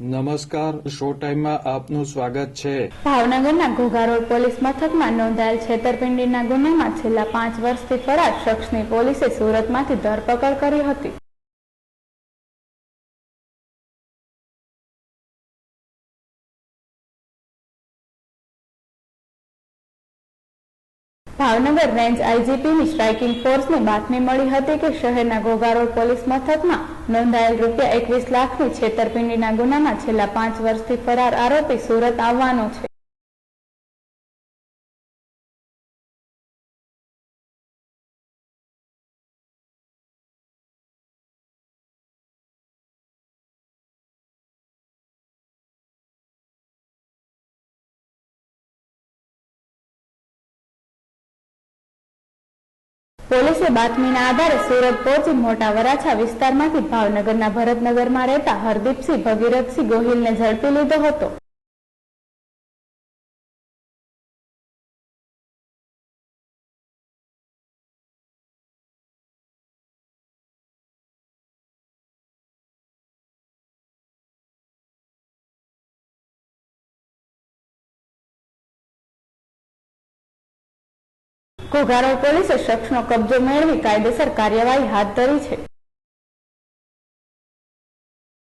નમસ્કાર, શો ટાઈમમાં આપનું સ્વાગત છે। ભાવનગરના ઘોઘા રોડ પોલીસ મથકમાં નોંધાયેલ છેતરપિંડીના ગુનામાં છેલ્લા 5 વર્ષથી ફરાર શખ્સની પોલીસે સુરતમાંથી ધરપકડ કરી હતી। ભાવનગર રેન્જ આઈજીપીની સ્ટ્રાઇકિંગ ફોર્સને બાતમી મળી હતી કે શહેરના ઘોઘા રોડ પોલીસ મથકમાં નોંધાયેલ ₹21 લાખની છેતરપિંડીના ગુનામાં છેલ્લા 5 વર્ષથી ફરાર આરોપી સુરત આવવાનો છે। પોલીસે બાતમીના આધારે સુરત પહોંચી મોટા વરાછા વિસ્તારમાંથી ભાવનગરના ભરતનગરમાં રહેતા હરદીપસિંહ ભગીરથસિંહ ગોહિલને ઝડપી લીધો હતો। ઘોઘા રોડ પોલીસે શખ્સનો કબજો મેળવી કાયદેસર કાર્યવાહી હાથ ધરી છે।